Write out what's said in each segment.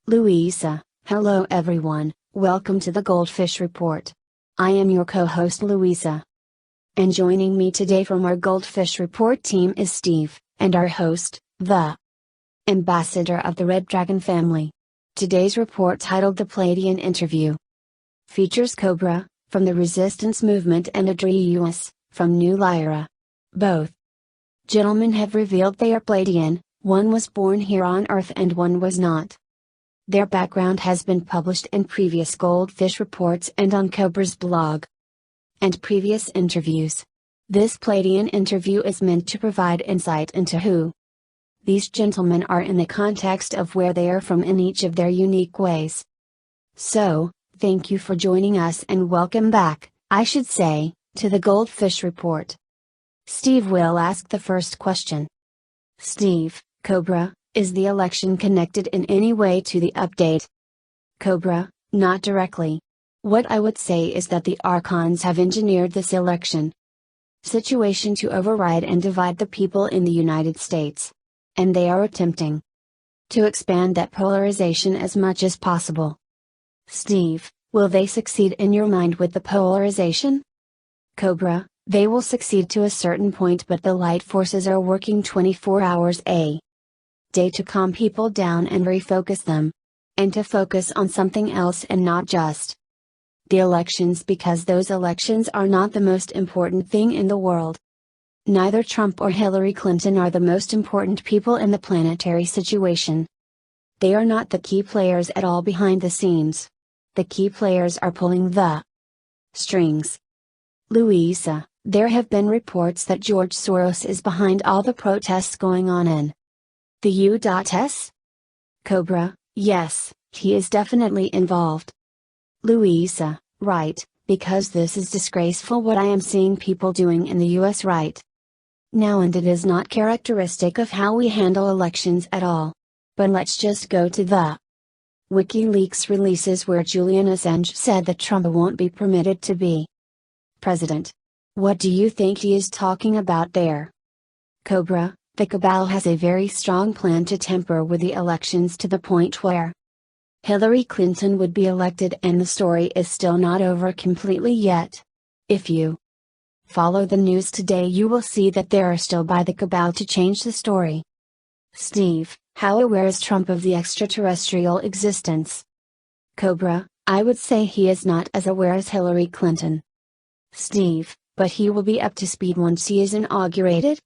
Louisa. Hello everyone, welcome to the GoldFish Report. I am your co-host Louisa. And joining me today from our GoldFish Report team is Steve, and our host, the ambassador of the Red Dragon family. Today's report, titled The Pleiadian Interview, features COBRA, from the Resistance Movement, and Adrius, from New Lyra. Both gentlemen have revealed they are Pleiadian. One was born here on Earth and one was not. Their background has been published in previous GoldFish reports and on COBRA's blog and previous interviews. This Pleiadian interview is meant to provide insight into who these gentlemen are in the context of where they are from in each of their unique ways. So, thank you for joining us and welcome back, I should say, to the GoldFish Report. Steve will ask the first question. Steve, COBRA, is the election connected in any way to the update? COBRA, not directly. What I would say is that the Archons have engineered this election situation to override and divide the people in the United States. And they are attempting to expand that polarization as much as possible. Steve, will they succeed in your mind with the polarization? COBRA, they will succeed to a certain point, but the light forces are working 24 hours a day to calm people down and refocus them. And to focus on something else and not just the elections, because those elections are not the most important thing in the world. Neither Trump or Hillary Clinton are the most important people in the planetary situation. They are not the key players at all behind the scenes. The key players are pulling the strings. Louisa, there have been reports that George Soros is behind all the protests going on in the U.S. COBRA, yes, he is definitely involved. Louisa, right, because this is disgraceful what I am seeing people doing in the US right now, and it is not characteristic of how we handle elections at all. But let's just go to the WikiLeaks releases where Julian Assange said that Trump won't be permitted to be president. What do you think he is talking about there? COBRA, the cabal has a very strong plan to tamper with the elections to the point where Hillary Clinton would be elected, and the story is still not over completely yet. If you follow the news today, you will see that they are still by the cabal to change the story. Steve, how aware is Trump of the extraterrestrial existence? COBRA, I would say he is not as aware as Hillary Clinton. Steve, but he will be up to speed once he is inaugurated?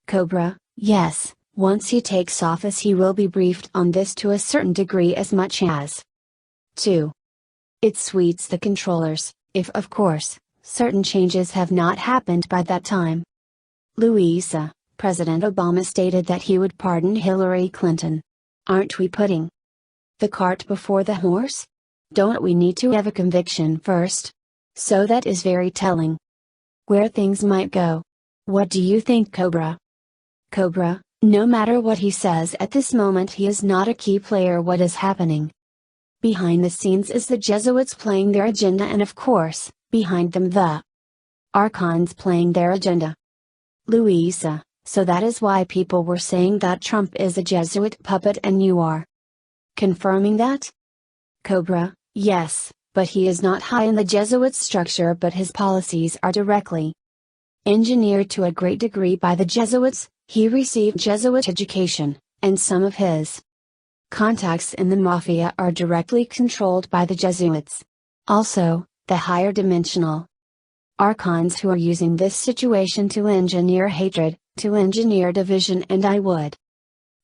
COBRA, yes, once he takes office he will be briefed on this to a certain degree, as much as 2. It suits the controllers, if of course, certain changes have not happened by that time. Louisa, President Obama stated that he would pardon Hillary Clinton. Aren't we putting the cart before the horse? Don't we need to have a conviction first? So that is very telling where things might go. What do you think, COBRA? COBRA, no matter what he says at this moment, he is not a key player. What is happening behind the scenes is the Jesuits playing their agenda, and of course, behind them the Archons playing their agenda. Louisa, so that is why people were saying that Trump is a Jesuit puppet, and you are confirming that? COBRA, yes, but he is not high in the Jesuit structure, but his policies are directly engineered to a great degree by the Jesuits. He received Jesuit education, and some of his contacts in the mafia are directly controlled by the Jesuits. Also, the higher dimensional Archons who are using this situation to engineer hatred, to engineer division, and I would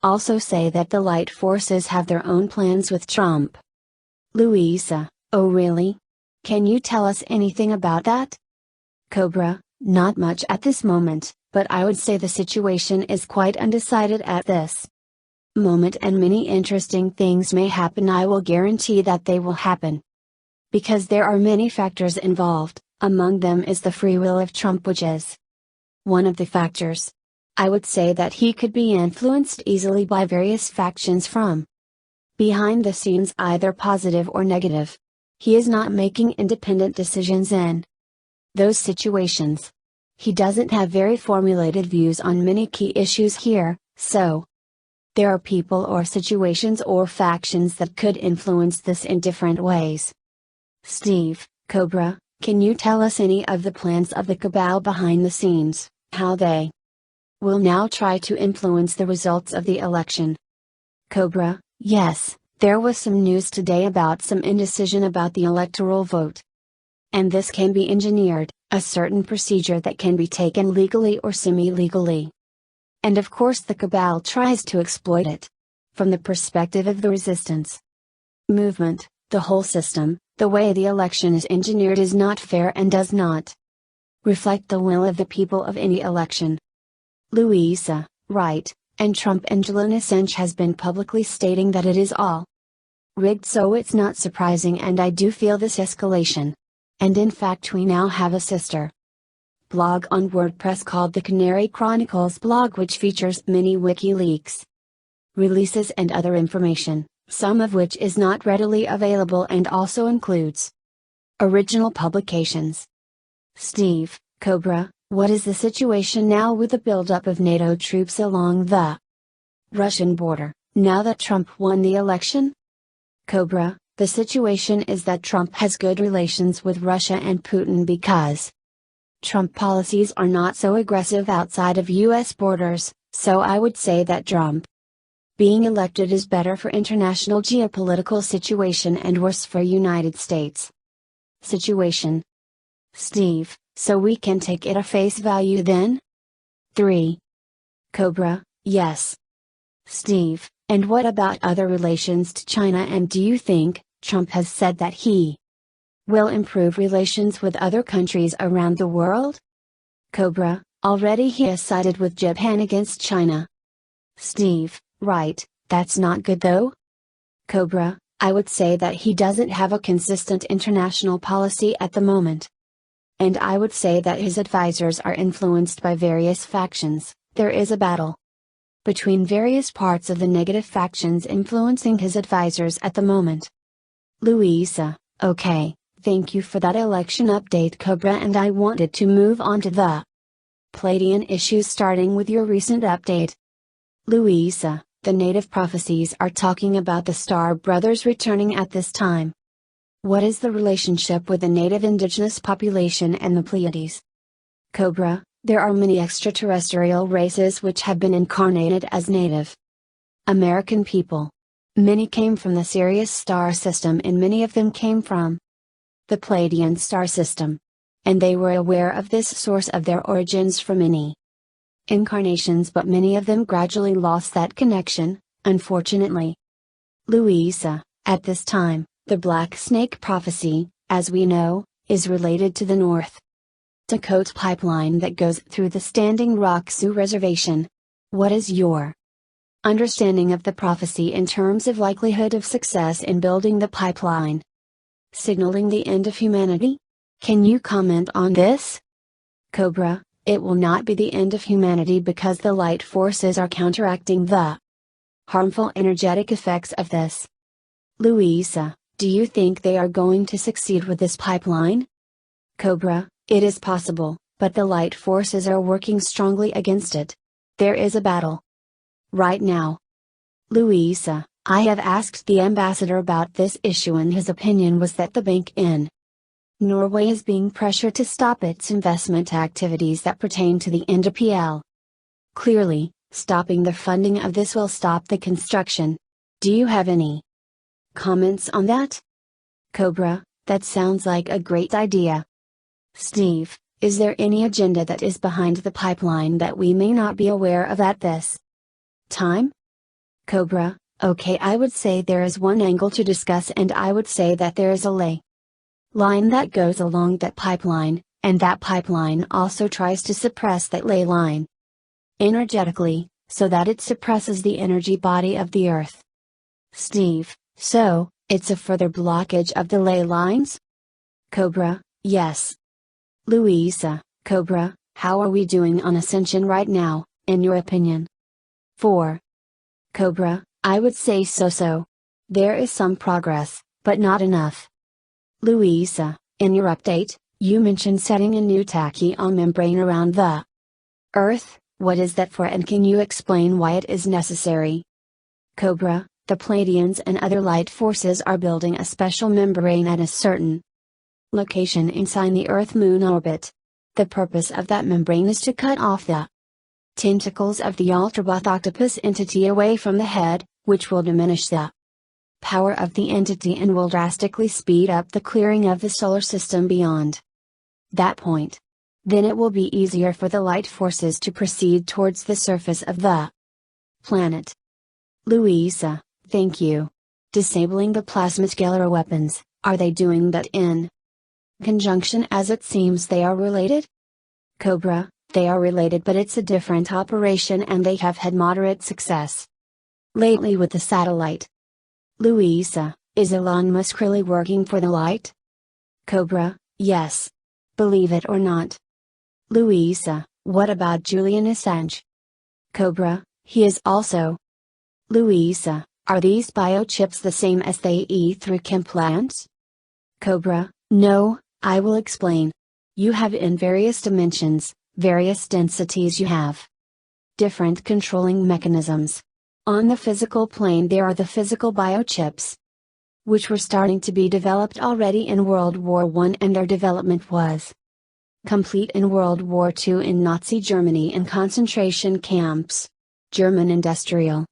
also say that the light forces have their own plans with Trump. Louisa, oh really? Can you tell us anything about that? COBRA, not much at this moment, but I would say the situation is quite undecided at this moment, and many interesting things may happen. I will guarantee that they will happen, because there are many factors involved. Among them is the free will of Trump, which is one of the factors. I would say that he could be influenced easily by various factions from behind the scenes, either positive or negative. He is not making independent decisions in those situations. He doesn't have very formulated views on many key issues here, so There are people or situations or factions that could influence this in different ways. Steve, COBRA, can you tell us any of the plans of the cabal behind the scenes, how they will now try to influence the results of the election? COBRA, yes, there was some news today about some indecision about the electoral vote. And this can be engineered, a certain procedure that can be taken legally or semi-legally. And of course the cabal tries to exploit it. From the perspective of the resistance movement, the whole system, the way the election is engineered is not fair and does not reflect the will of the people of any election. Louisa, right, and Trump Angela Assange has been publicly stating that it is all rigged, so it's not surprising, and I do feel this escalation. And in fact we now have a sister blog on WordPress called the Canary Chronicles blog, which features many WikiLeaks releases and other information, some of which is not readily available and also includes original publications. Steve, COBRA, what is the situation now with the buildup of NATO troops along the Russian border, now that Trump won the election? COBRA, the situation is that Trump has good relations with Russia and Putin because Trump policies are not so aggressive outside of US borders, so I would say that Trump being elected is better for international geopolitical situation and worse for United States situation. Steve, so we can take it at face value then? 3. COBRA, yes. Steve, and what about other relations to China, and do you think Trump has said that he will improve relations with other countries around the world? COBRA, already he has sided with Japan against China. Steve, right, that's not good though? COBRA, I would say that he doesn't have a consistent international policy at the moment. And I would say that his advisors are influenced by various factions. There is a battle between various parts of the negative factions influencing his advisors at the moment. Louisa, okay, thank you for that election update, COBRA, and I wanted to move on to the Pleiadian issues, starting with your recent update. Louisa, the native prophecies are talking about the Star Brothers returning at this time. What is the relationship with the native indigenous population and the Pleiades? COBRA, there are many extraterrestrial races which have been incarnated as Native American people. Many came from the Sirius star system and many of them came from the Pleiadian star system. And they were aware of this source of their origins for many incarnations, but many of them gradually lost that connection, unfortunately. Louisa, at this time, the Black Snake prophecy, as we know, is related to the North Dakota pipeline that goes through the Standing Rock Sioux Reservation. What is your understanding of the prophecy in terms of likelihood of success in building the pipeline, signaling the end of humanity? Can you comment on this? COBRA, it will not be the end of humanity because the light forces are counteracting the harmful energetic effects of this. Louisa, do you think they are going to succeed with this pipeline? COBRA, it is possible, but the light forces are working strongly against it. There is a battle right now. Louisa, I have asked the ambassador about this issue and his opinion was that the bank in Norway is being pressured to stop its investment activities that pertain to the NDPL. Clearly, stopping the funding of this will stop the construction. Do you have any comments on that? COBRA, that sounds like a great idea. Steve, is there any agenda that is behind the pipeline that we may not be aware of at this time? COBRA, okay, I would say there is one angle to discuss, and I would say that there is a ley line that goes along that pipeline, and that pipeline also tries to suppress that ley line energetically, so that it suppresses the energy body of the Earth. Steve, so, it's a further blockage of the ley lines? COBRA, yes. Louisa, COBRA, how are we doing on ascension right now, in your opinion? 4. COBRA, I would say so. There is some progress, but not enough. Louisa, in your update, you mentioned setting a new tachyon membrane around the Earth. What is that for, and can you explain why it is necessary? COBRA, the Pleiadians and other light forces are building a special membrane at a certain location inside the Earth-Moon orbit. The purpose of that membrane is to cut off the tentacles of the ultrabot octopus entity away from the head, which will diminish the power of the entity and will drastically speed up the clearing of the solar system beyond that point. Then it will be easier for the light forces to proceed towards the surface of the planet. Louisa, thank you. Disabling the plasmascalar weapons, are they doing that in conjunction as it seems they are related? COBRA, they are related but it's a different operation and they have had moderate success lately with the satellite. Louisa, is Elon Musk really working for the light? COBRA, yes. Believe it or not. Louisa, what about Julian Assange? COBRA, he is also. Louisa, are these biochips the same as the E3 implants? COBRA, no, I will explain. You have in various dimensions, various densities you have different controlling mechanisms. On the physical plane there are the physical biochips, which were starting to be developed already in World War I and their development was complete in World War II in Nazi Germany in concentration camps. German industrial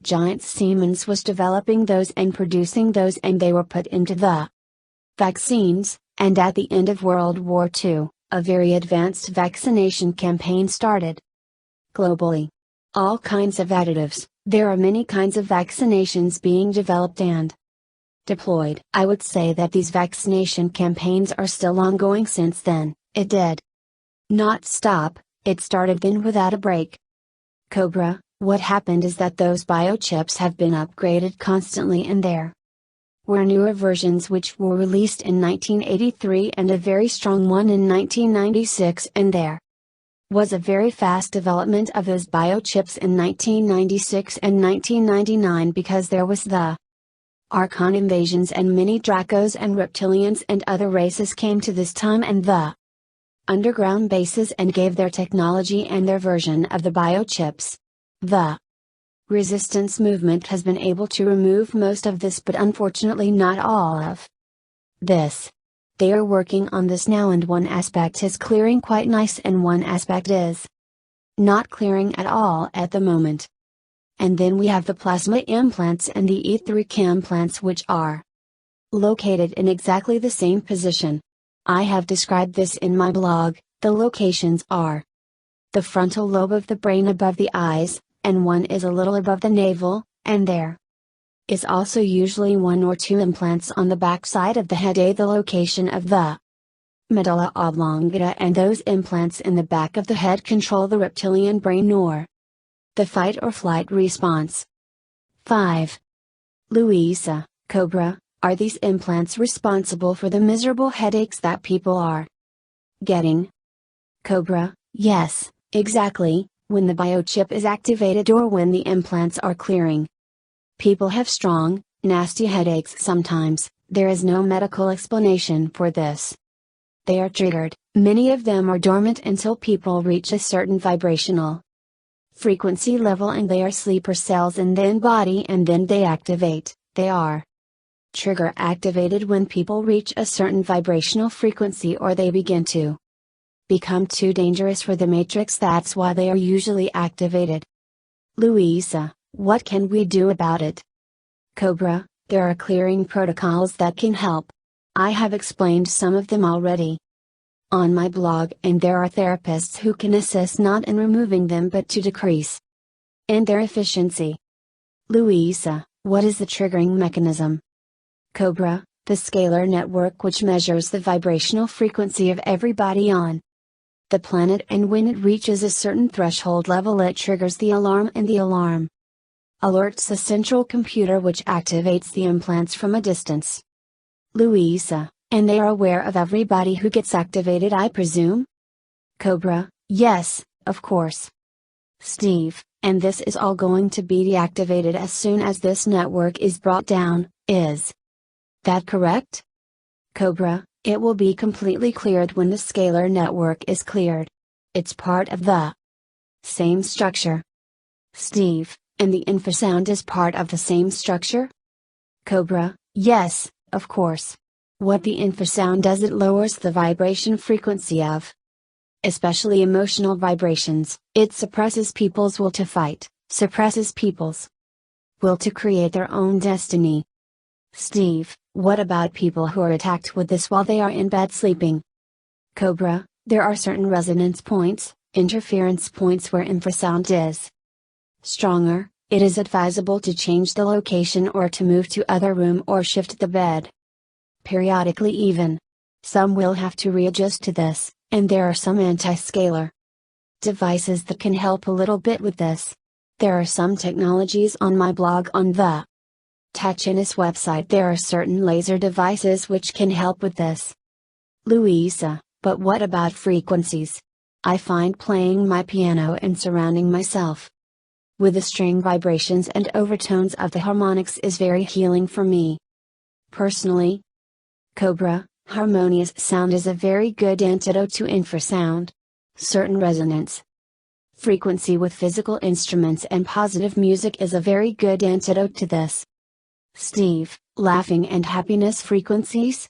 giant Siemens was developing those and producing those and they were put into the vaccines, and at the end of World War II, a very advanced vaccination campaign started globally. All kinds of additives, there are many kinds of vaccinations being developed and deployed. I would say that these vaccination campaigns are still ongoing since then. It did not stop, it started then without a break. COBRA, what happened is that those biochips have been upgraded constantly and there were newer versions which were released in 1983 and a very strong one in 1996 and there was a very fast development of those biochips in 1996 and 1999 because there was the Archon invasions and many Dracos and Reptilians and other races came to this time and the underground bases and gave their technology and their version of the biochips. The resistance movement has been able to remove most of this but unfortunately not all of this. They are working on this now and one aspect is clearing quite nice and one aspect is not clearing at all at the moment. And then we have the plasma implants and the E3 implants which are located in exactly the same position. I have described this in my blog. The locations are the frontal lobe of the brain above the eyes, and one is a little above the navel, and there is also usually one or two implants on the back side of the head, the location of the medulla oblongata, and those implants in the back of the head control the reptilian brain or the fight or flight response. 5. Louisa, COBRA, are these implants responsible for the miserable headaches that people are getting? COBRA, yes, exactly, when the biochip is activated or when the implants are clearing. People have strong, nasty headaches sometimes. There is no medical explanation for this. They are triggered, many of them are dormant until people reach a certain vibrational frequency level and they are sleeper cells in the body and then they activate. They are trigger activated when people reach a certain vibrational frequency or they begin to become too dangerous for the matrix. That's why they are usually activated. Louisa, what can we do about it? COBRA, there are clearing protocols that can help. I have explained some of them already on my blog, and there are therapists who can assist not in removing them but to decrease in their efficiency. Louisa, what is the triggering mechanism? COBRA, the scalar network which measures the vibrational frequency of everybody on the planet, and when it reaches a certain threshold level it triggers the alarm and the alarm alerts the central computer which activates the implants from a distance. Louisa, and they are aware of everybody who gets activated, I presume? COBRA, yes, of course. Steve, and this is all going to be deactivated as soon as this network is brought down, is that correct? COBRA, it will be completely cleared when the scalar network is cleared. It's part of the same structure. Steve, And the infrasound is part of the same structure? COBRA, yes, of course. What the infrasound does, it lowers the vibration frequency of, especially emotional vibrations. It suppresses people's will to fight, suppresses people's will to create their own destiny. Steve, what about people who are attacked with this while they are in bed sleeping? COBRA, there are certain resonance points, interference points where infrasound is stronger. It is advisable to change the location or to move to other room or shift the bed. Periodically even. Some will have to readjust to this, and there are some anti-scalar devices that can help a little bit with this. There are some technologies on my blog on the Tachinus website. There are certain laser devices which can help with this. Louisa, but what about frequencies? I find playing my piano and surrounding myself with the string vibrations and overtones of the harmonics is very healing for me. Personally, COBRA, harmonious sound is a very good antidote to infrasound. Certain resonance frequency with physical instruments and positive music is a very good antidote to this. Steve, laughing and happiness frequencies?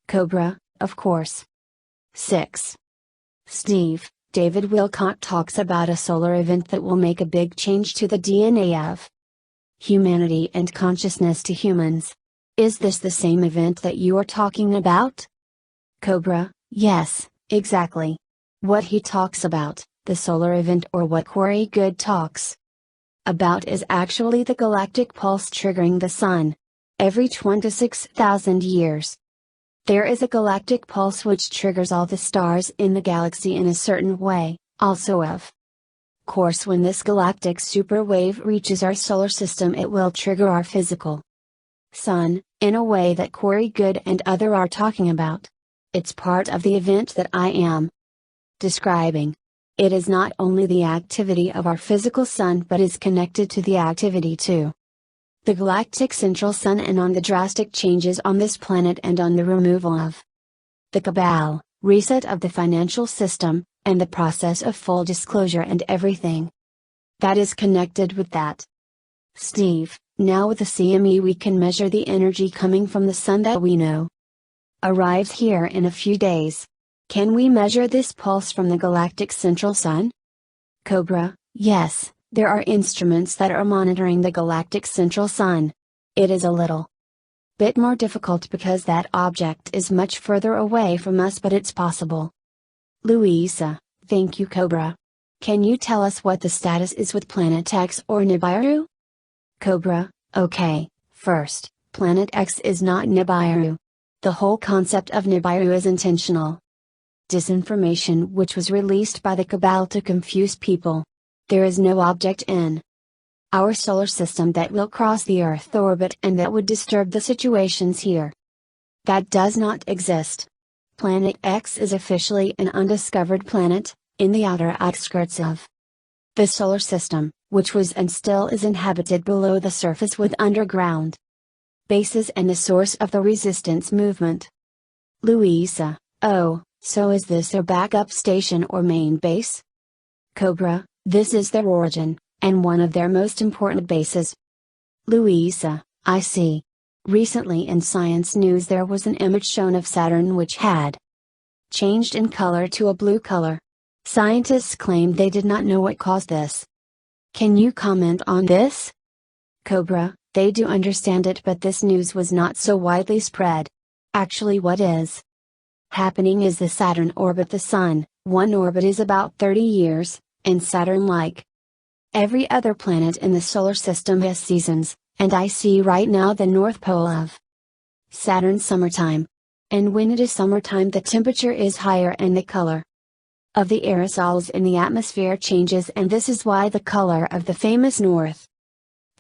COBRA, of course. 6. Steve, David Wilcott talks about a solar event that will make a big change to the DNA of humanity and consciousness to humans. Is this the same event that you are talking about? COBRA, yes, exactly. What he talks about, the solar event, or what Corey Good talks about, is actually the galactic pulse triggering the sun. Every 26,000 years, there is a galactic pulse which triggers all the stars in the galaxy in a certain way, also of course when this galactic superwave reaches our solar system it will trigger our physical sun, in a way that Corey Good and other are talking about. It's part of the event that I am describing. It is not only the activity of our physical sun but is connected to the activity to the galactic central sun and on the drastic changes on this planet and on the removal of the cabal, reset of the financial system, and the process of full disclosure and everything that is connected with that. Steve, now with the CME we can measure the energy coming from the sun that we know arrives here in a few days. Can we measure this pulse from the galactic central sun? COBRA, yes, there are instruments that are monitoring the galactic central sun. It is a little bit more difficult because that object is much further away from us, but it's possible. Louisa, thank you COBRA. Can you tell us what the status is with Planet X or Nibiru? COBRA, okay, first, Planet X is not Nibiru. The whole concept of Nibiru is intentional disinformation which was released by the cabal to confuse people. There is no object in our solar system that will cross the Earth orbit and that would disturb the situations here. That does not exist. Planet X is officially an undiscovered planet, in the outer outskirts of the solar system, which was and still is inhabited below the surface with underground bases and the source of the resistance movement. Louisa, oh, so is this their backup station or main base? COBRA, this is their origin, and one of their most important bases. Louisa, I see. Recently in Science News there was an image shown of Saturn which had changed in color to a blue color. Scientists claimed they did not know what caused this. Can you comment on this? COBRA, they do understand it, but this news was not so widely spread. Actually what is happening is the Saturn orbit the Sun. One orbit is about 30 years, and Saturn, like every other planet in the solar system, has seasons, and I see right now the North Pole of Saturn summertime. And when it is summertime the temperature is higher and the color of the aerosols in the atmosphere changes, and this is why the color of the famous North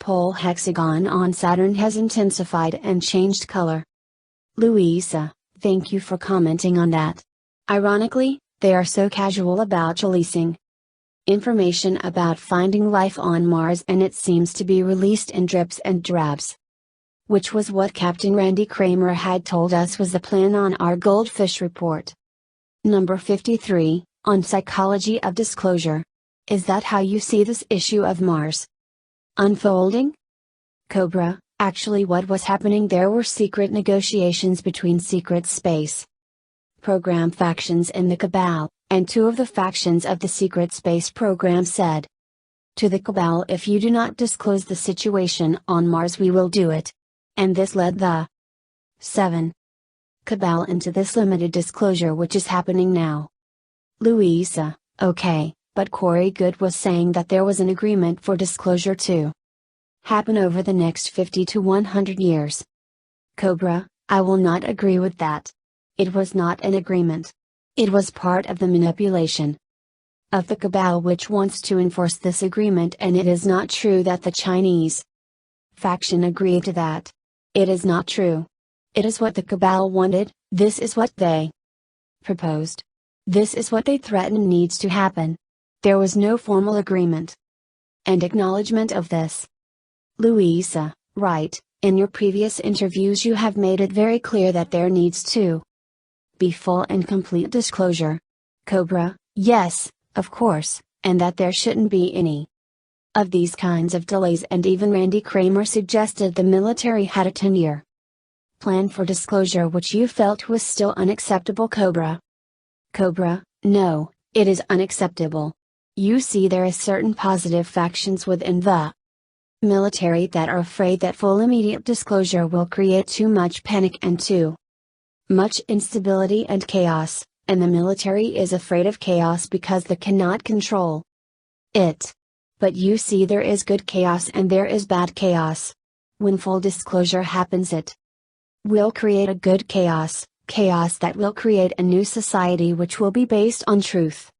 Pole hexagon on Saturn has intensified and changed color. Louisa, thank you for commenting on that. Ironically, they are so casual about releasing information about finding life on Mars, and it seems to be released in drips and drabs. Which was what Captain Randy Kramer had told us was the plan on our GoldFish report. Number 53, on psychology of disclosure. Is that how you see this issue of Mars? Unfolding? COBRA, actually what was happening there were secret negotiations between secret space program factions in the Cabal, and two of the factions of the secret space program said to the Cabal, if you do not disclose the situation on Mars we will do it. And this led the 7. Cabal into this limited disclosure which is happening now. Louisa, okay, but Corey Good was saying that there was an agreement for disclosure to happen over the next 50 to 100 years. COBRA, I will not agree with that. It was not an agreement. It was part of the manipulation of the Cabal which wants to enforce this agreement, and it is not true that the Chinese faction agreed to that. It is not true. It is what the Cabal wanted, this is what they proposed. This is what they threatened needs to happen. There was no formal agreement and acknowledgement of this. Louisa, right, in your previous interviews you have made it very clear that there needs to be full and complete disclosure. COBRA, yes, of course, and that there shouldn't be any of these kinds of delays, and even Randy Kramer suggested the military had a 10-year plan for disclosure which you felt was still unacceptable. COBRA, no, it is unacceptable. You see there is certain positive factions within the military that are afraid that full immediate disclosure will create too much panic and too much instability and chaos, and the military is afraid of chaos because they cannot control it. But you see there is good chaos and there is bad chaos. When full disclosure happens it will create a good chaos, chaos that will create a new society which will be based on truth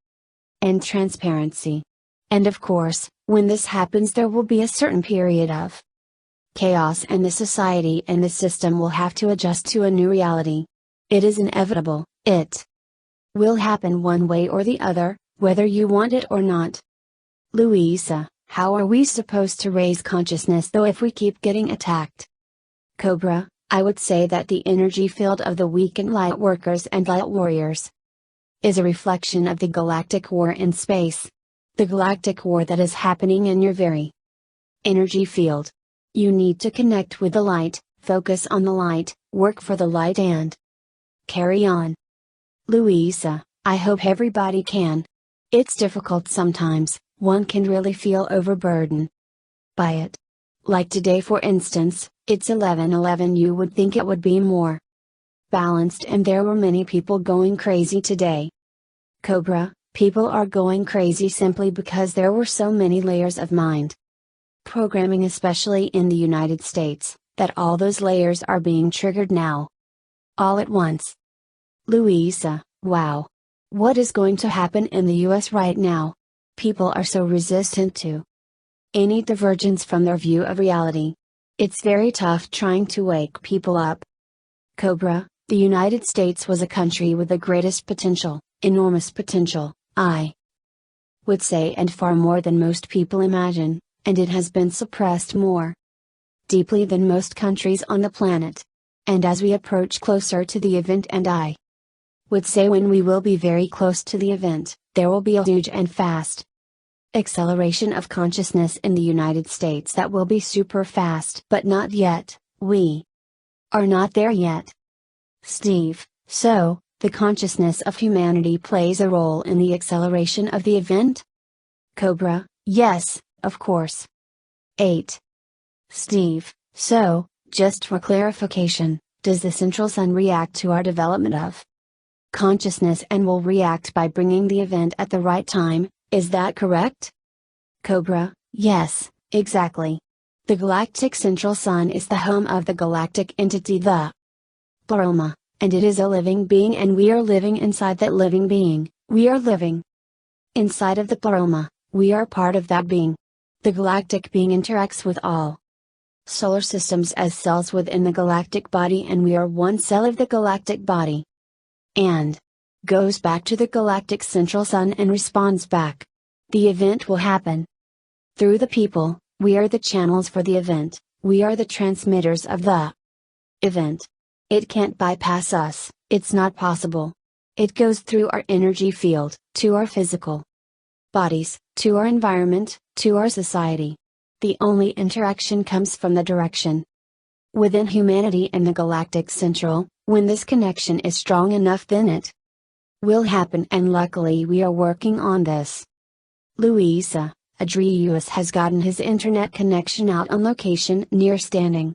and transparency. And of course, when this happens there will be a certain period of chaos and the society and the system will have to adjust to a new reality. It is inevitable, it will happen one way or the other, whether you want it or not. Louisa, how are we supposed to raise consciousness though if we keep getting attacked? COBRA, I would say that the energy field of the weakened light workers and light warriors is a reflection of the galactic war in space. The galactic war that is happening in your very energy field. You need to connect with the light, focus on the light, work for the light and carry on. Louisa, I hope everybody can. It's difficult sometimes, one can really feel overburdened by it. Like today for instance, it's 11:11, you would think it would be more balanced and there were many people going crazy today. COBRA, people are going crazy simply because there were so many layers of mind programming, especially in the United States, that all those layers are being triggered now. All at once. Louisa, wow. What is going to happen in the US right now? People are so resistant to any divergence from their view of reality. It's very tough trying to wake people up. COBRA, the United States was a country with the greatest potential, enormous potential, I would say, and far more than most people imagine, and it has been suppressed more deeply than most countries on the planet. And as we approach closer to the event, and I would say when we will be very close to the event, there will be a huge and fast acceleration of consciousness in the United States that will be super fast. But not yet, we are not there yet. Steve, so, the consciousness of humanity plays a role in the acceleration of the event? COBRA, yes, of course. 8. Steve, so, just for clarification, does the central sun react to our development of consciousness and will react by bringing the event at the right time, is that correct? COBRA, yes, exactly. The galactic central sun is the home of the galactic entity, the Pleroma, and it is a living being, and we are living inside that living being, we are living inside of the Pleroma, we are part of that being. The galactic being interacts with all solar systems as cells within the galactic body, and we are one cell of the galactic body. And goes back to the galactic central sun and responds back. The event will happen through the people, we are the channels for the event, we are the transmitters of the event. It can't bypass us, it's not possible. It goes through our energy field, to our physical bodies, to our environment, to our society. The only interaction comes from the direction within humanity and the galactic central. When this connection is strong enough, then it will happen, and luckily we are working on this. Louisa, Adrius has gotten his internet connection out on location near Standing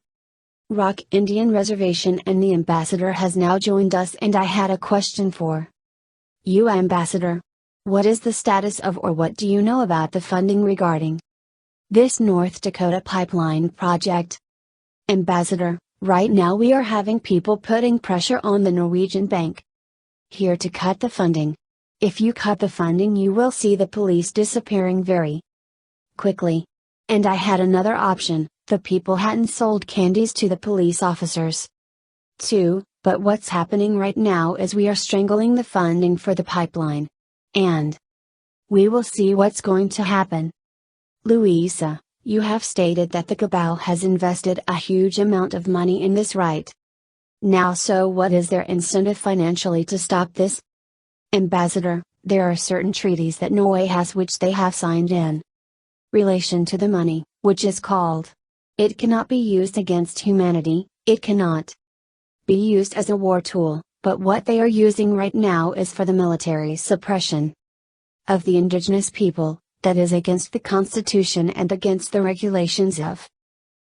Rock Indian Reservation, and the ambassador has now joined us, and I had a question for you, Ambassador. What is the status of, or what do you know about the funding regarding this North Dakota pipeline project? Ambassador, right now we are having people putting pressure on the Norwegian bank here to cut the funding. If you cut the funding, you will see the police disappearing very quickly. And I had another option: the people hadn't sold candies to the police officers too, but what's happening right now is we are strangling the funding for the pipeline. And we will see what's going to happen. Louisa, you have stated that the cabal has invested a huge amount of money in this right now, so what is their incentive financially to stop this? Ambassador, there are certain treaties that Norway has which they have signed in relation to the money, which is called. It cannot be used against humanity, it cannot be used as a war tool, but what they are using right now is for the military suppression of the indigenous people, that is against the Constitution and against the regulations of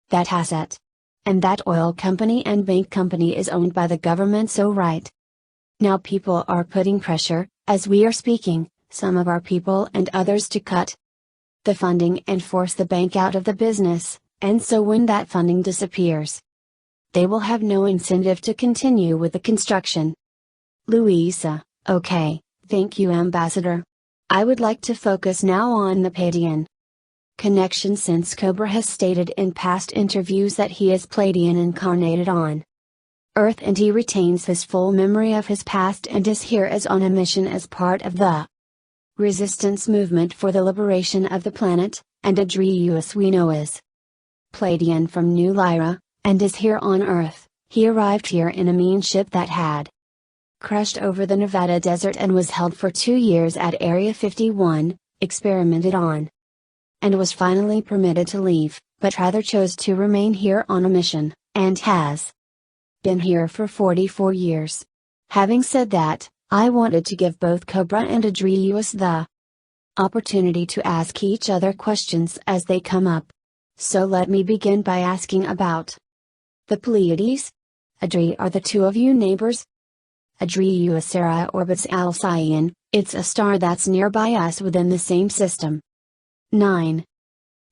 that asset. And that oil company and bank company is owned by the government, so right now people are putting pressure, as we are speaking, some of our people and others, to cut the funding and force the bank out of the business, and so when that funding disappears, they will have no incentive to continue with the construction. Louisa, okay, thank you, Ambassador. I would like to focus now on the Pleiadian connection, since COBRA has stated in past interviews that he is Pleiadian incarnated on Earth, and he retains his full memory of his past and is here as on a mission as part of the resistance movement for the liberation of the planet, and Adrius we know is Pleiadian from New Lyra, and is here on Earth. He arrived here in a mean ship that had crashed over the Nevada desert and was held for 2 years at Area 51, experimented on, and was finally permitted to leave, but rather chose to remain here on a mission, and has been here for 44 years. Having said that, I wanted to give both COBRA and Adrius the opportunity to ask each other questions as they come up. So let me begin by asking about the Pleiades. Adri, are the two of you neighbors? Adrius Sarah orbits Alcyone, it's a star that's nearby us within the same system. 9.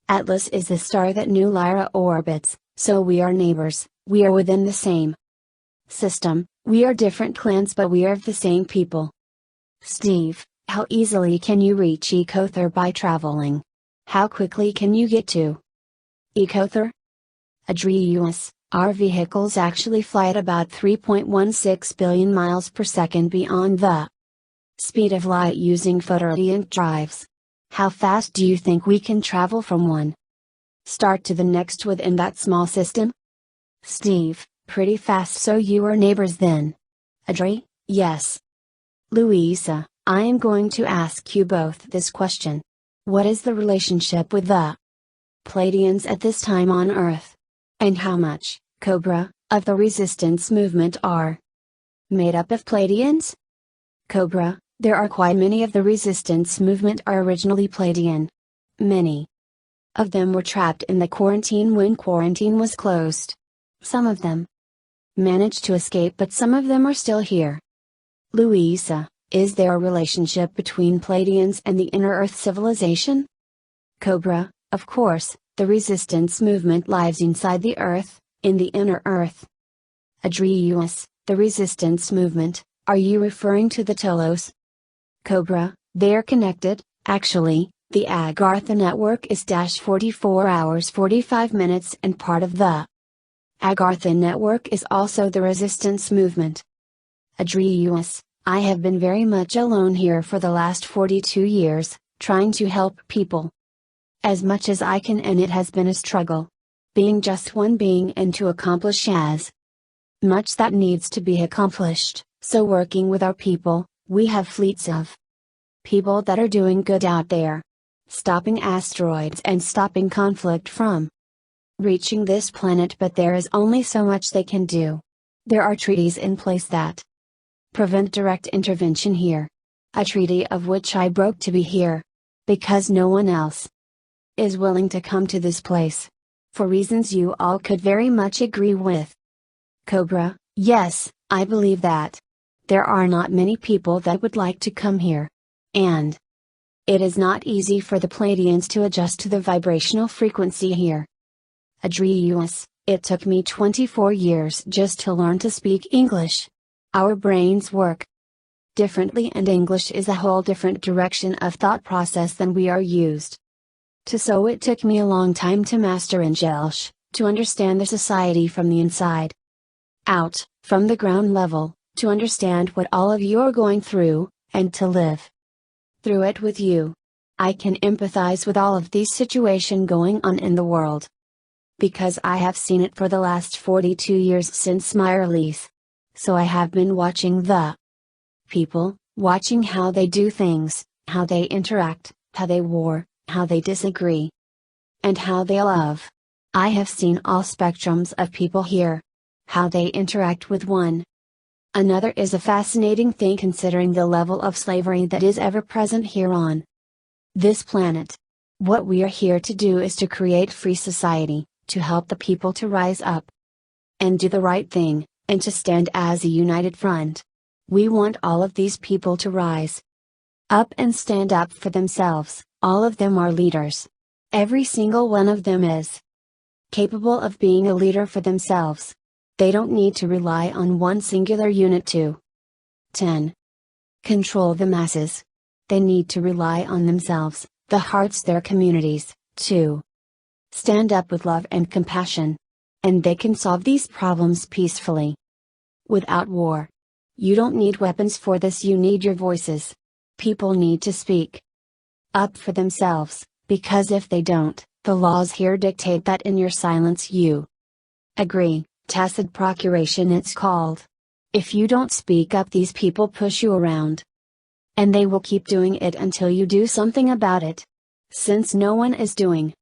Atlas is the star that New Lyra orbits, so we are neighbors, we are within the same system, we are different clans but we are of the same people. Steve, how easily can you reach Ecother by traveling? How quickly can you get to Ecother? Adrius, our vehicles actually fly at about 3.16 billion miles per second beyond the speed of light using photoradiant drives. How fast do you think we can travel from one star to the next within that small system? Steve, pretty fast, so you are neighbors then. Adri, yes. Louisa, I am going to ask you both this question. What is the relationship with the Pleiadians at this time on Earth? And how much, COBRA, of the resistance movement are made up of Pleiadians? COBRA, there are quite many of the resistance movement are originally Pleiadian. Many of them were trapped in the quarantine when quarantine was closed. Some of them managed to escape, but some of them are still here. Louisa, is there a relationship between Pleiadians and the inner Earth civilization? COBRA, of course, the resistance movement lives inside the Earth, in the inner Earth. Adrius, the resistance movement, are you referring to the Telos? COBRA, they're connected, actually, the Agartha network is 44 hours 45 minutes and part of the Agartha network is also the resistance movement. Adrius, I have been very much alone here for the last 42 years, trying to help people as much as I can, and it has been a struggle. Being just one being and to accomplish as much that needs to be accomplished, so working with our people, we have fleets of people that are doing good out there. stopping asteroids and stopping conflict from reaching this planet, but there is only so much they can do. There are treaties in place that prevent direct intervention here. A treaty of which I broke to be here. Because no one else is willing to come to this place. For reasons you all could very much agree with. COBRA, yes, I believe that. There are not many people that would like to come here. And it is not easy for the Pleiadians to adjust to the vibrational frequency here. Adrius, it took me 24 years just to learn to speak English. Our brains work differently, and English is a whole different direction of thought process than we are used to. So it took me a long time to master English, to understand the society from the inside out, from the ground level, to understand what all of you are going through, and to live through it with you. I can empathize with all of these situations going on in the world, because I have seen it for the last 42 years since my release. So I have been watching the people, watching how they do things, how they interact, how they war, how they disagree, and how they love. I have seen all spectrums of people here. How they interact with one another is a fascinating thing, considering the level of slavery that is ever present here on this planet. What we are here to do is to create free society, to help the people to rise up and do the right thing, and to stand as a united front. We want all of these people to rise up and stand up for themselves. All of them are leaders. Every single one of them is capable of being a leader for themselves. They don't need to rely on one singular unit to 10. Control the masses. They need to rely on themselves, the hearts, their communities, to stand up with love and compassion. And they can solve these problems peacefully, without war. You don't need weapons for this, you need your voices. People need to speak up for themselves, because if they don't, the laws here dictate that in your silence you agree. Tacit procuration it's called. If you don't speak up, these people push you around. And they will keep doing it until you do something about it. Since no one is doing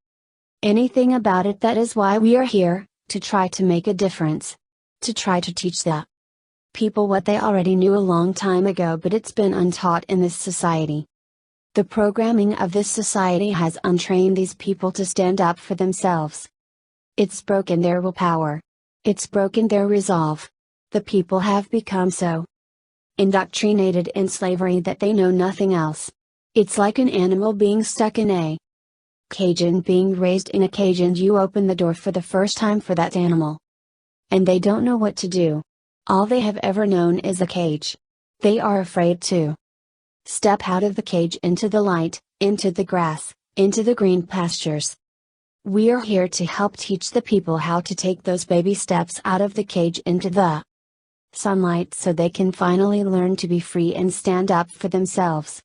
anything about it, that is why we are here, to try to make a difference. To try to teach the people what they already knew a long time ago, but it's been untaught in this society. The programming of this society has untrained these people to stand up for themselves. It's broken their willpower. It's broken their resolve. The people have become so indoctrinated in slavery that they know nothing else. It's like an animal being stuck in a cage and being raised in a cage, and you open the door for the first time for that animal. And they don't know what to do. All they have ever known is a cage. They are afraid to step out of the cage into the light, into the grass, into the green pastures. We are here to help teach the people how to take those baby steps out of the cage into the sunlight, so they can finally learn to be free and stand up for themselves.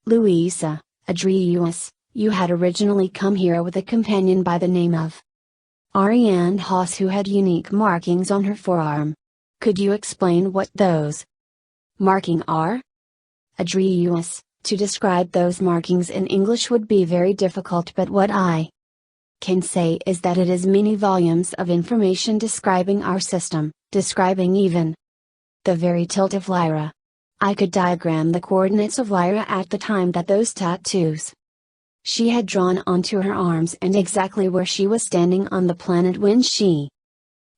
Louisa, Adrius, you had originally come here with a companion by the name of Ariane Haas, who had unique markings on her forearm. Could you explain what those markings are? Adrius, to describe those markings in English would be very difficult, but what I can say is that it is many volumes of information describing our system, describing even the very tilt of Lyra. I could diagram the coordinates of Lyra at the time that those tattoos she had drawn onto her arms, and exactly where she was standing on the planet when she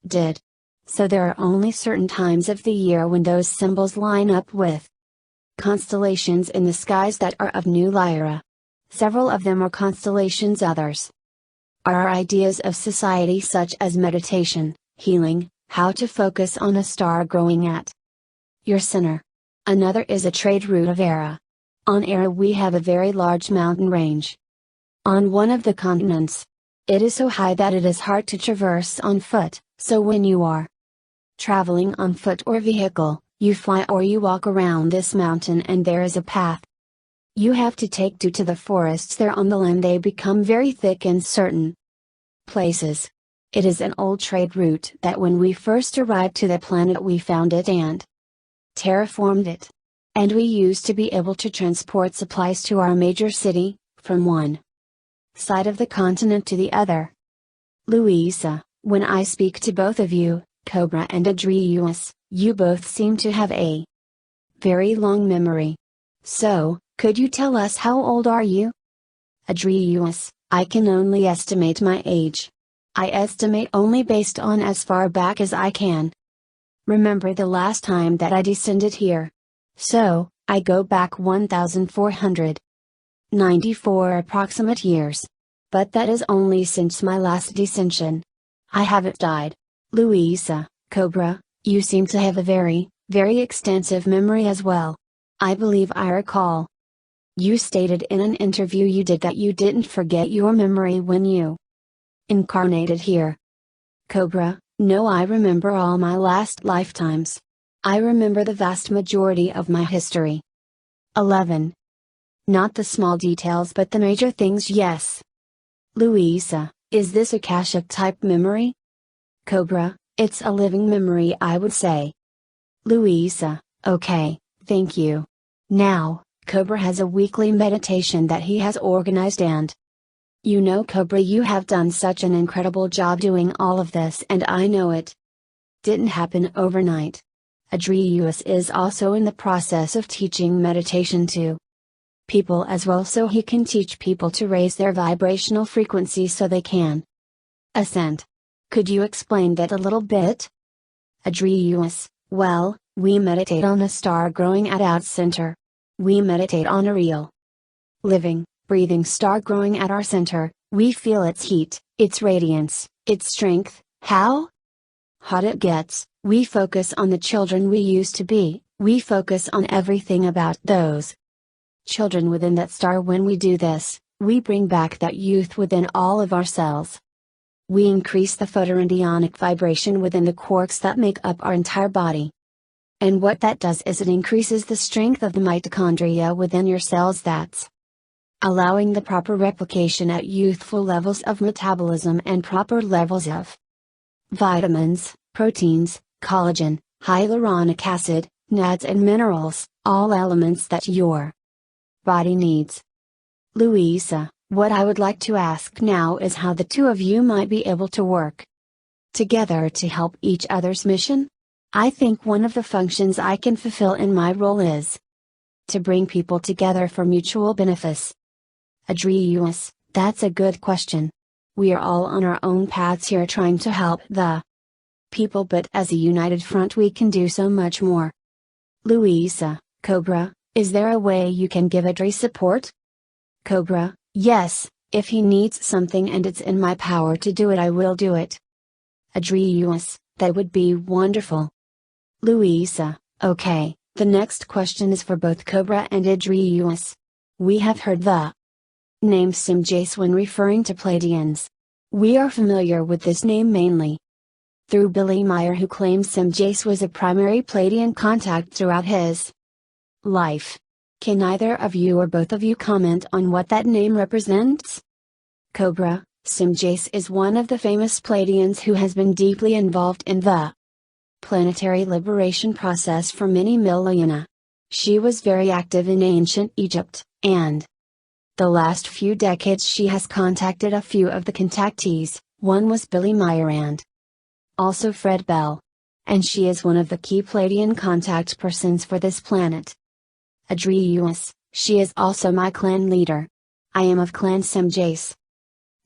did. So there are only certain times of the year when those symbols line up with constellations in the skies that are of New Lyra. Several of them are constellations, others are ideas of society such as meditation, healing, how to focus on a star growing at your center. Another is a trade route of Era. On Era we have a very large mountain range on one of the continents. It is so high that it is hard to traverse on foot, so when you are traveling on foot or vehicle, you fly or you walk around this mountain, and there is a path you have to take due to the forests there on the land. They become very thick in certain places. It is an old trade route that when we first arrived to the planet we found it and terraformed it. And we used to be able to transport supplies to our major city, from one side of the continent to the other. Louisa, when I speak to both of you, Cobra and Adrius, you both seem to have a very long memory. So, could you tell us how old are you? Adrius, I can only estimate my age. I estimate only based on as far back as I can remember the last time that I descended here. So, I go back 1,494 approximate years. But that is only since my last descension. I haven't died. Louisa, Cobra, you seem to have a very, very extensive memory as well. I believe I recall. You stated in an interview you did that you didn't forget your memory when you incarnated here. Cobra, no, I remember all my last lifetimes. I remember the vast majority of my history. 11. Not the small details but the major things, yes. Louisa, is this Akashic type memory? Cobra, it's a living memory, I would say. Louisa, okay, thank you. Now, Cobra has a weekly meditation that he has organized, and you know, Cobra, you have done such an incredible job doing all of this, and I know it didn't happen overnight. Adrius is also in the process of teaching meditation to people as well, so he can teach people to raise their vibrational frequency so they can ascend. Could you explain that a little bit? Adrius, well, we meditate on a star growing at our center. We meditate on a real, living, breathing star growing at our center. We feel its heat, its radiance, its strength, how hot it gets. We focus on the children we used to be. We focus on everything about those children within that star. When we do this, we bring back that youth within all of our cells. We increase the photorandionic vibration within the quarks that make up our entire body. And what that does is it increases the strength of the mitochondria within your cells, that's allowing the proper replication at youthful levels of metabolism and proper levels of vitamins, proteins, collagen, hyaluronic acid, NADs and minerals, all elements that your body needs. Louisa, what I would like to ask now is how the two of you might be able to work together to help each other's mission? I think one of the functions I can fulfill in my role is to bring people together for mutual benefits. Adrius, that's a good question. We are all on our own paths here trying to help the people, but as a united front we can do so much more. Louisa, Cobra, is there a way you can give Adri support? Cobra, yes, if he needs something and it's in my power to do it, I will do it. Adrius, that would be wonderful. Louisa, okay, the next question is for both Cobra and Adrius. We have heard the name Simjace when referring to Pleiadians. We are familiar with this name mainly through Billy Meyer, who claims Simjace was a primary Pleiadian contact throughout his life. Can either of you or both of you comment on what that name represents? Cobra, Simjace is one of the famous Pleiadians who has been deeply involved in the planetary liberation process for many millennia. She was very active in ancient Egypt, and the last few decades she has contacted a few of the contactees. One was Billy Meyer and also Fred Bell. And she is one of the key Pleiadian contact persons for this planet. Adrius, she is also my clan leader. I am of Clan Simjace.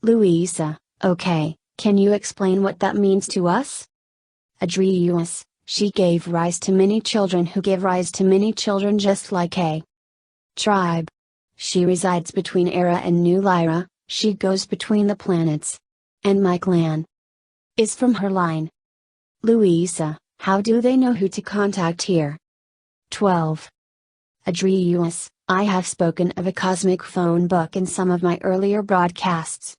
Louisa, okay, can you explain what that means to us? Adrius, she gave rise to many children who give rise to many children, just like a tribe. She resides between Era and New Lyra. She goes between the planets. And my clan is from her line. Louisa, how do they know who to contact here? 12. Adrius, I have spoken of a cosmic phone book in some of my earlier broadcasts.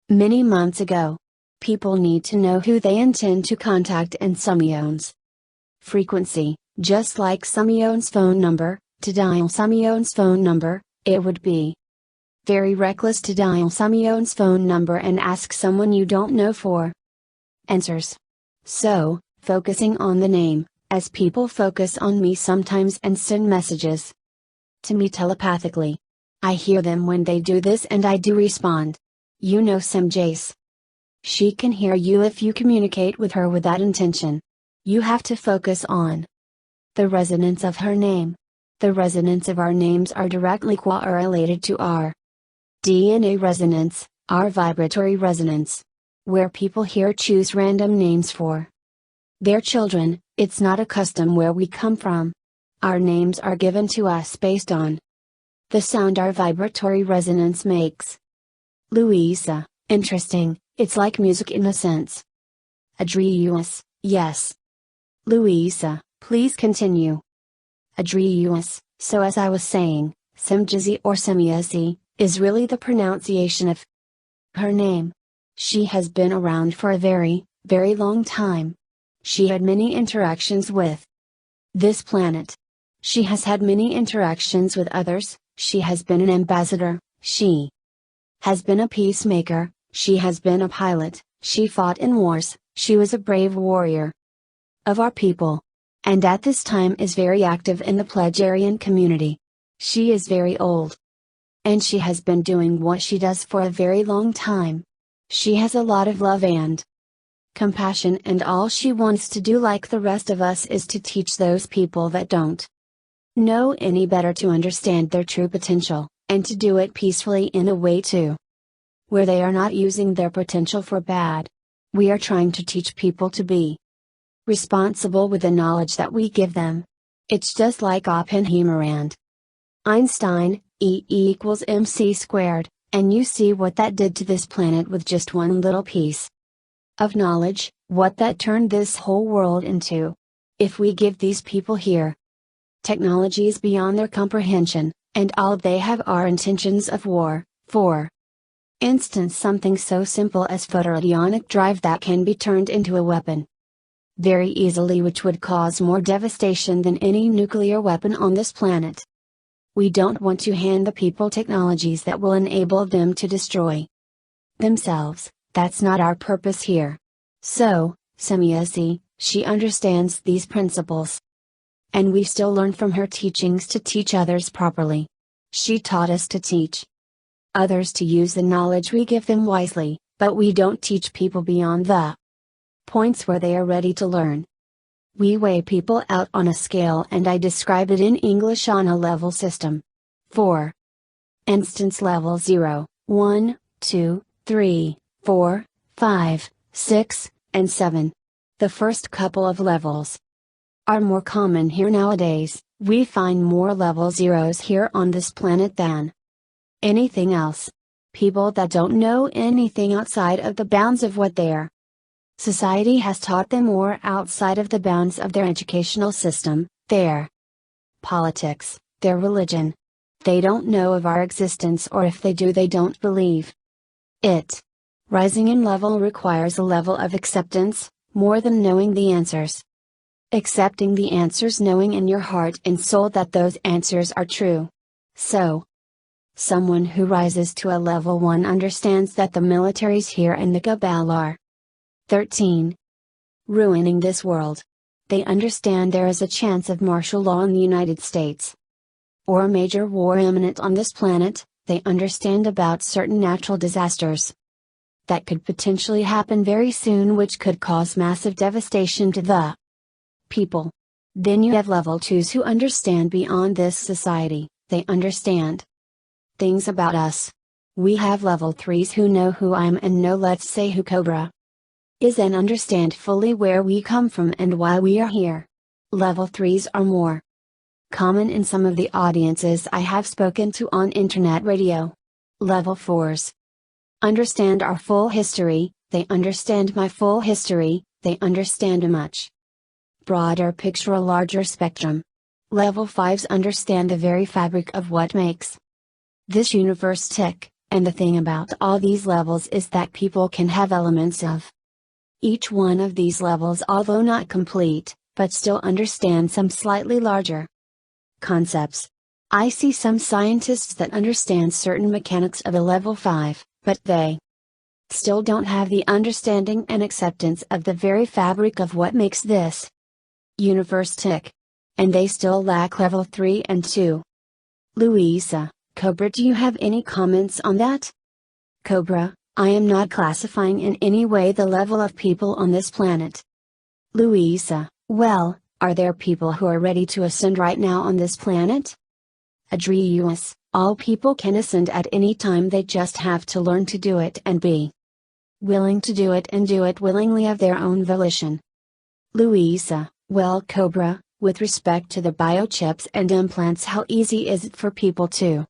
Many months ago. People need to know who they intend to contact and Sumion's frequency, just like Sumion's phone number. To dial Sumion's phone number, it would be very reckless to dial Sumion's phone number and ask someone you don't know for answers. So, focusing on the name, as people focus on me sometimes and send messages to me telepathically. I hear them when they do this and I do respond. You know Sam Jace. She can hear you if you communicate with her with that intention. You have to focus on the resonance of her name. The resonance of our names are directly correlated to our DNA resonance, our vibratory resonance. Where people here choose random names for their children, it's not a custom where we come from. Our names are given to us based on the sound our vibratory resonance makes. Louisa, interesting, it's like music in a sense. Adrius, yes. Louisa, please continue. Adrius, so as I was saying, Simjazi or Semiasi, is really the pronunciation of her name. She has been around for a very, very long time. She had many interactions with this planet. She has had many interactions with others, she has been an ambassador, she has been a peacemaker, she has been a pilot, she fought in wars, she was a brave warrior of our people. And at this time is very active in the Pleiadian community. She is very old. And she has been doing what she does for a very long time. She has a lot of love and compassion, and all she wants to do, like the rest of us, is to teach those people that don't know any better to understand their true potential, and to do it peacefully in a way too, where they are not using their potential for bad. We are trying to teach people to be responsible with the knowledge that we give them. It's just like Oppenheimer and Einstein, E equals mc squared, and you see what that did to this planet with just one little piece of knowledge, what that turned this whole world into. If we give these people here technologies beyond their comprehension, and all they have are intentions of war, for instance something so simple as photonic drive that can be turned into a weapon very easily, which would cause more devastation than any nuclear weapon on this planet. We don't want to hand the people technologies that will enable them to destroy themselves. That's not our purpose here. So, Semiasi, she understands these principles. And we still learn from her teachings to teach others properly. She taught us to teach others to use the knowledge we give them wisely, but we don't teach people beyond the points where they are ready to learn. We weigh people out on a scale, and I describe it in English on a level system. For instance, level 0, 1, 2, 3, 4, 5, 6, and 7. The first couple of levels are more common here nowadays. We find more level zeros here on this planet than anything else. People that don't know anything outside of the bounds of what their society has taught them, or outside of the bounds of their educational system, their politics, their religion. They don't know of our existence, or if they do, they don't believe it. Rising in level requires a level of acceptance, more than knowing the answers. Accepting the answers, knowing in your heart and soul that those answers are true. So, someone who rises to a level 1 understands that the militaries here and the cabal are 13. Ruining this world. They understand there is a chance of martial law in the United States, or a major war imminent on this planet. They understand about certain natural disasters that could potentially happen very soon, which could cause massive devastation to the people. Then you have level 2s who understand beyond this society. They understand things about us. We have level 3s who know who I am and know, let's say, who COBRA is, and understand fully where we come from and why we are here. Level 3s are more common in some of the audiences I have spoken to on internet radio. Level 4s understand our full history, they understand my full history, they understand a much broader picture, a larger spectrum. Level 5s understand the very fabric of what makes this universe tick, and the thing about all these levels is that people can have elements of each one of these levels, although not complete, but still understand some slightly larger concepts. I see some scientists that understand certain mechanics of a level 5, but they still don't have the understanding and acceptance of the very fabric of what makes this universe tick. And they still lack level 3 and 2. Louisa, Cobra, do you have any comments on that? Cobra, I am not classifying in any way the level of people on this planet. Louisa, well, are there people who are ready to ascend right now on this planet? Adrius, all people can ascend at any time, they just have to learn to do it and be willing to do it and do it willingly of their own volition. Louisa, well Cobra, with respect to the biochips and implants, how easy is it for people to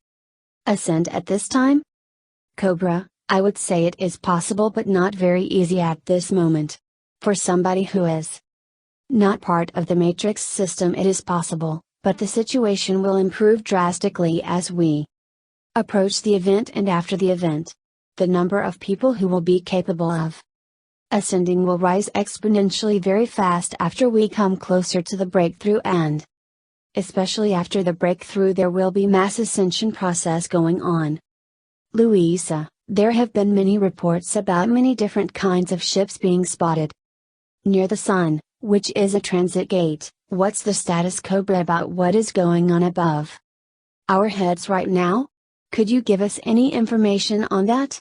ascend at this time? Cobra, I would say it is possible but not very easy at this moment. For somebody who is not part of the matrix system it is possible, but the situation will improve drastically as we approach the event and after the event. The number of people who will be capable of ascending will rise exponentially very fast after we come closer to the breakthrough, and especially after the breakthrough there will be mass ascension process going on. Louisa, there have been many reports about many different kinds of ships being spotted near the sun, which is a transit gate. What's the status, Cobra, about what is going on above our heads right now? Could you give us any information on that?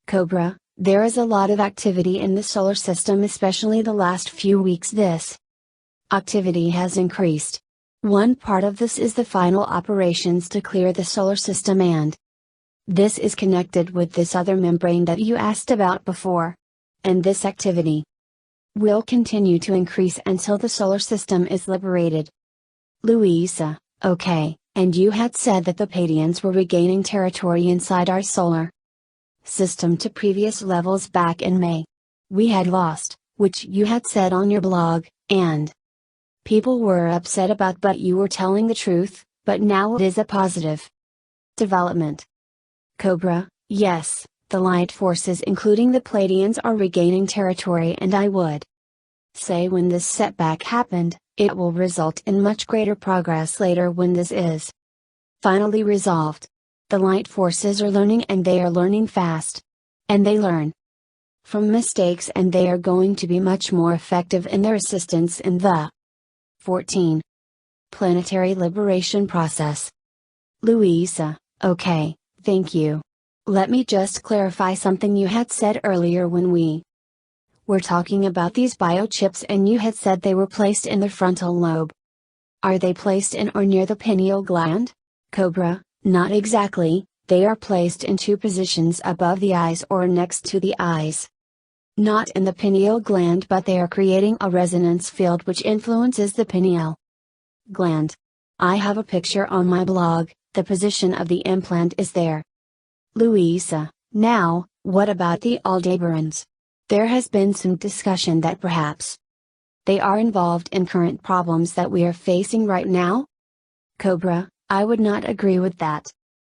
Cobra, there is a lot of activity in the solar system, especially the last few weeks. This activity has increased. One part of this is the final operations to clear the solar system, and this is connected with this other membrane that you asked about before. And this activity will continue to increase until the solar system is liberated. Louisa, okay, and you had said that the Pleiadians were regaining territory inside our solar system to previous levels back in May. We had lost, which you had said on your blog, and people were upset about, but you were telling the truth, but now it is a positive development. Cobra, yes, the light forces including the Pleiadians are regaining territory, and I would say when this setback happened, it will result in much greater progress later when this is finally resolved. The light forces are learning, and they are learning fast. And they learn from mistakes, and they are going to be much more effective in their assistance in the 14 planetary liberation process. Louisa, okay, thank you. Let me just clarify something you had said earlier when we were talking about these biochips, and you had said they were placed in the frontal lobe. Are they placed in or near the pineal gland? Cobra, not exactly, they are placed in two positions above the eyes or next to the eyes. Not in the pineal gland, but they are creating a resonance field which influences the pineal gland. I have a picture on my blog, the position of the implant is there. Louisa, now, what about the Aldebarans? There has been some discussion that perhaps they are involved in current problems that we are facing right now? Cobra, I would not agree with that.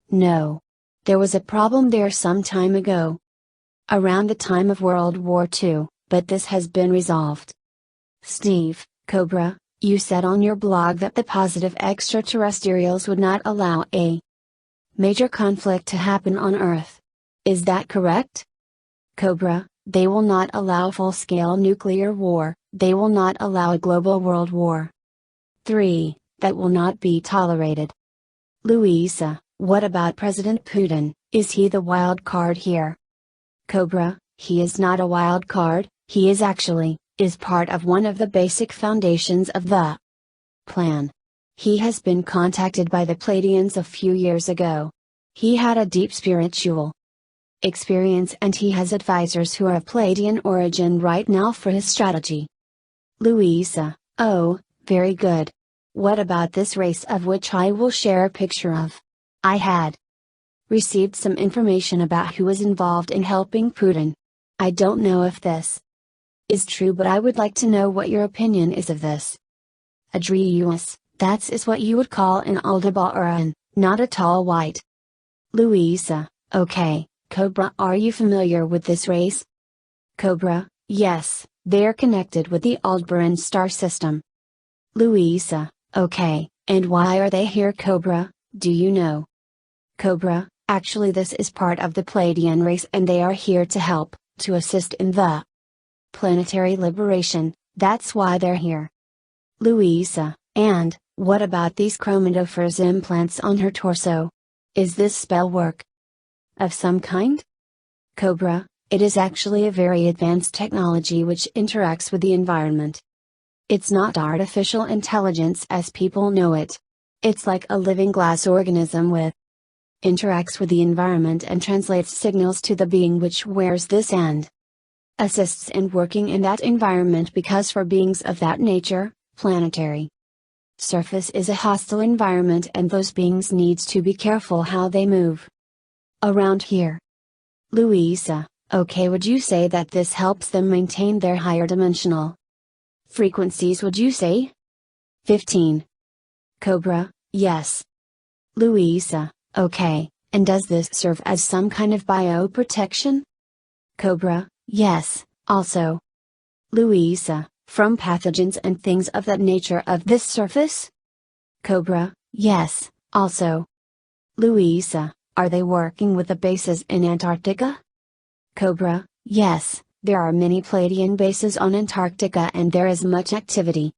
No. There was a problem there some time ago, around the time of World War II, but this has been resolved. Steve, Cobra, you said on your blog that the positive extraterrestrials would not allow a major conflict to happen on Earth. Is that correct? Cobra, they will not allow full-scale nuclear war, they will not allow a global world war. 3. That will not be tolerated. Louisa, what about President Putin, is he the wild card here? Cobra, he is not a wild card, he is part of one of the basic foundations of the plan. He has been contacted by the Pleiadians a few years ago. He had a deep spiritual experience, and he has advisors who are of Pleiadian origin right now for his strategy. Louisa, oh, very good. What about this race of which I will share a picture of? I had received some information about who was involved in helping Putin. I don't know if this is true, but I would like to know what your opinion is of this. Adrius, that is what you would call an Aldebaran, not a tall white. Louisa, okay, Cobra, are you familiar with this race? Cobra, yes, they are connected with the Aldebaran star system. Louisa, okay, and why are they here, Cobra, do you know? Cobra, actually this is part of the Pleiadian race, and they are here to help, to assist in the planetary liberation, that's why they're here. Louisa, and, what about these chromatophores implants on her torso? Is this spell work of some kind? COBRA, it is actually a very advanced technology which interacts with the environment. It's not artificial intelligence as people know it. It's like a living glass organism interacts with the environment and translates signals to the being which wears this and assists in working in that environment, because for beings of that nature, planetary surface is a hostile environment and those beings needs to be careful how they move around here. Louisa, okay, would you say that this helps them maintain their higher dimensional frequencies, would you say? 15. COBRA, yes. Louisa, okay, and does this serve as some kind of bioprotection? COBRA, yes, also. Louisa, from pathogens and things of that nature of this surface? COBRA, yes, also. Louisa, are they working with the bases in Antarctica? COBRA, yes, there are many Pleiadian bases on Antarctica and there is much activity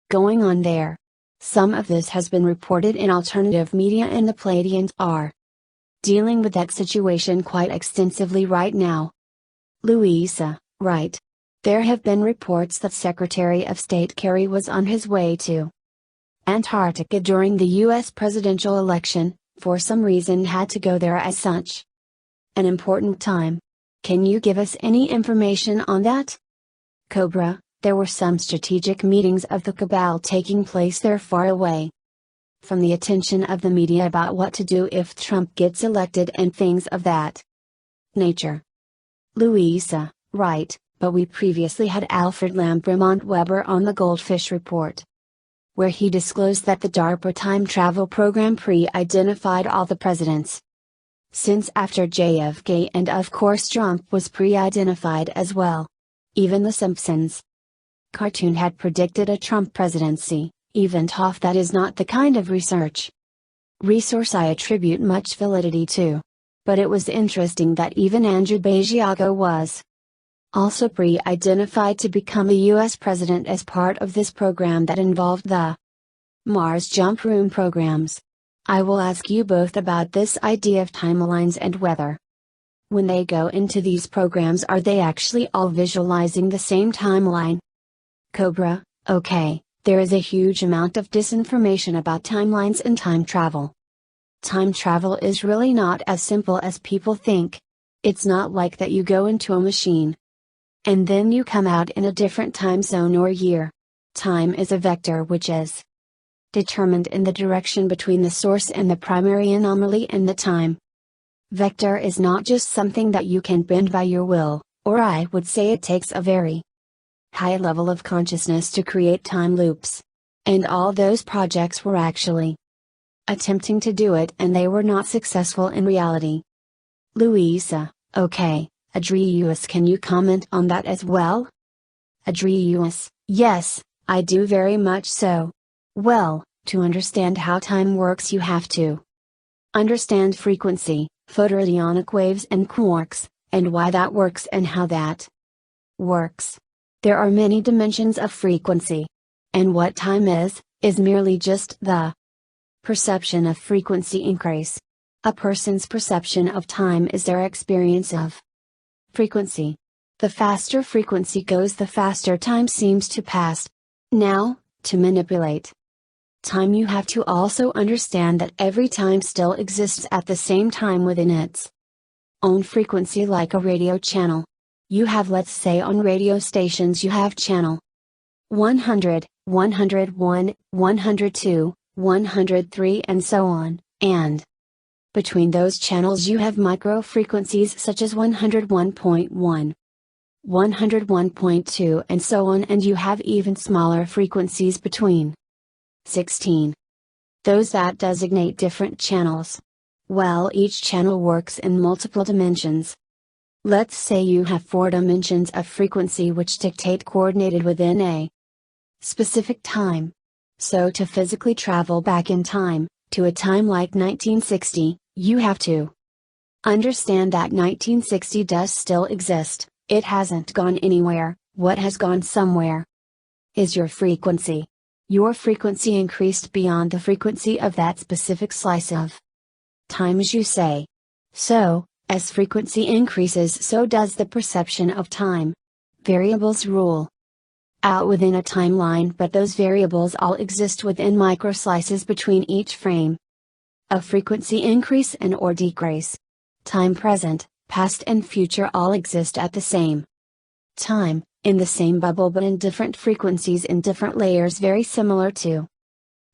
going on there. Some of this has been reported in alternative media and the Pleiadians are dealing with that situation quite extensively right now. Louisa, right. There have been reports that Secretary of State Kerry was on his way to Antarctica during the US presidential election, for some reason had to go there as such an important time. Can you give us any information on that? COBRA, there were some strategic meetings of the cabal taking place there far away from the attention of the media about what to do if Trump gets elected and things of that nature. Louisa, right, but we previously had Alfred Lambremont Weber on the GoldFish report, where he disclosed that the DARPA time travel program pre-identified all the presidents since after JFK, and of course Trump was pre-identified as well. Even the Simpsons cartoon had predicted a Trump presidency, even though that is not the kind of resource I attribute much validity to. But it was interesting that even Andrew Basiago was also pre-identified to become a US president as part of this program that involved the Mars jump room programs. I will ask you both about this idea of timelines and whether, when they go into these programs, are they actually all visualizing the same timeline? COBRA, okay, there is a huge amount of disinformation about timelines and time travel. Time travel is really not as simple as people think. It's not like that you go into a machine and then you come out in a different time zone or year. Time is a vector which is determined in the direction between the source and the primary anomaly, and the time vector is not just something that you can bend by your will, or I would say it takes a very high level of consciousness to create time loops. And all those projects were actually attempting to do it and they were not successful in reality. Louisa, okay, Adrius, can you comment on that as well? Adrius, yes, I do very much so. Well, to understand how time works you have to understand frequency, photoradionic waves and quarks, and why that works and how that works. There are many dimensions of frequency. And what time is merely just the perception of frequency increase. A person's perception of time is their experience of frequency. The faster frequency goes, the faster time seems to pass. Now, to manipulate time, you have to also understand that every time still exists at the same time within its own frequency, like a radio channel. You have, let's say on radio stations you have channel 100, 101, 102, 103 and so on, and between those channels you have micro frequencies such as 101.1, 101.2 and so on, and you have even smaller frequencies between 16. Those that designate different channels. Well, each channel works in multiple dimensions. Let's say you have 4 dimensions of frequency which dictate coordinated within a specific time. So to physically travel back in time, to a time like 1960, you have to understand that 1960 does still exist, it hasn't gone anywhere. What has gone somewhere is your frequency. Your frequency increased beyond the frequency of that specific slice of Time as you say. So, as frequency increases, so does the perception of time. Variables rule out within a timeline, but those variables all exist within microslices between each frame. A frequency increase and or decrease. Time present, past and future all exist at the same time, in the same bubble but in different frequencies in different layers very similar to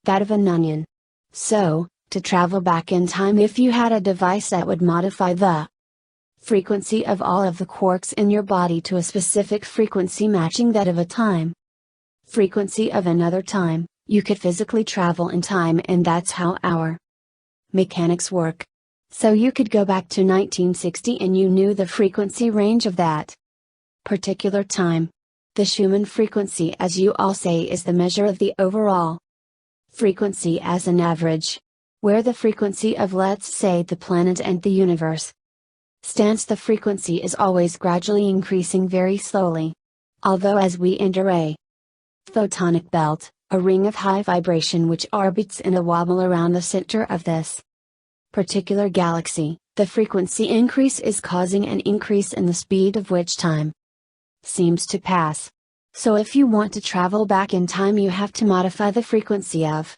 that of an onion. So, to travel back in time if you had a device that would modify the frequency of all of the quarks in your body to a specific frequency matching that of a time frequency of another time, you could physically travel in time, and that's how our mechanics work. So you could go back to 1960 and you knew the frequency range of that particular time. The Schumann frequency, as you all say, is the measure of the overall frequency as an average. Where the frequency of, let's say, the planet and the universe stands, the frequency is always gradually increasing very slowly. Although as we enter a photonic belt, a ring of high vibration which orbits in a wobble around the center of this particular galaxy, the frequency increase is causing an increase in the speed of which time seems to pass. So if you want to travel back in time, you have to modify the frequency of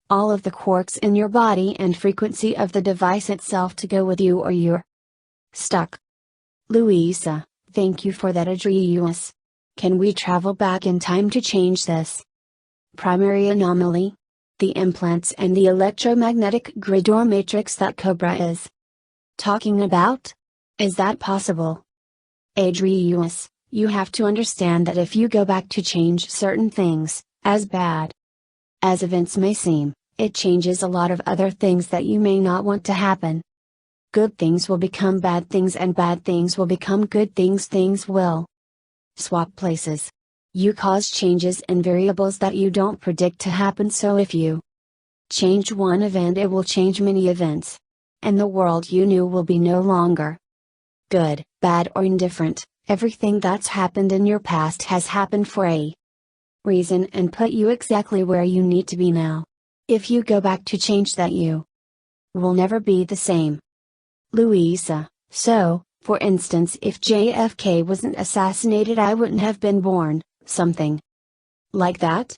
all of the quarks in your body and frequency of the device itself to go with you, or you're stuck. Louisa, thank you for that address. Can we travel back in time to change this primary anomaly? The implants and the electromagnetic grid or matrix that COBRA is talking about? Is that possible? Adrius, you have to understand that if you go back to change certain things, as bad as events may seem, it changes a lot of other things that you may not want to happen. Good things will become bad things and bad things will become good things. Things will swap places. You cause changes in variables that you don't predict to happen, so if you change one event, it will change many events. And the world you knew will be no longer good, bad, or indifferent. Everything that's happened in your past has happened for a reason and put you exactly where you need to be now. If you go back to change that, you will never be the same. Louisa, so, for instance, if JFK wasn't assassinated, I wouldn't have been born, something like that?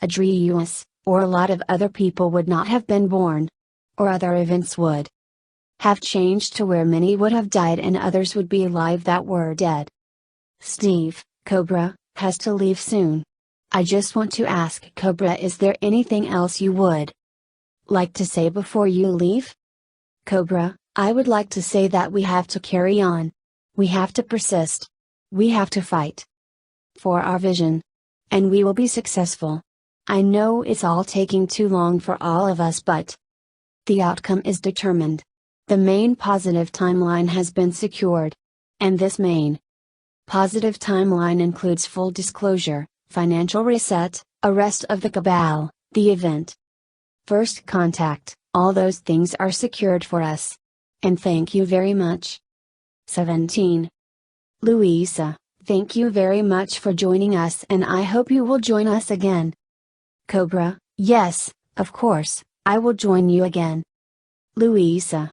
Adrius, or a lot of other people would not have been born. Or other events would have changed to where many would have died and others would be alive that were dead. Steve, COBRA, has to leave soon. I just want to ask COBRA, is there anything else you would like to say before you leave? COBRA, I would like to say that we have to carry on. We have to persist. We have to fight for our vision. And we will be successful. I know it's all taking too long for all of us, but the outcome is determined. The main positive timeline has been secured. And this main positive timeline includes full disclosure, financial reset, arrest of the cabal, the event, first contact, all those things are secured for us. And thank you very much. 17. Louisa, thank you very much for joining us, and I hope you will join us again. COBRA, yes, of course, I will join you again. Louisa,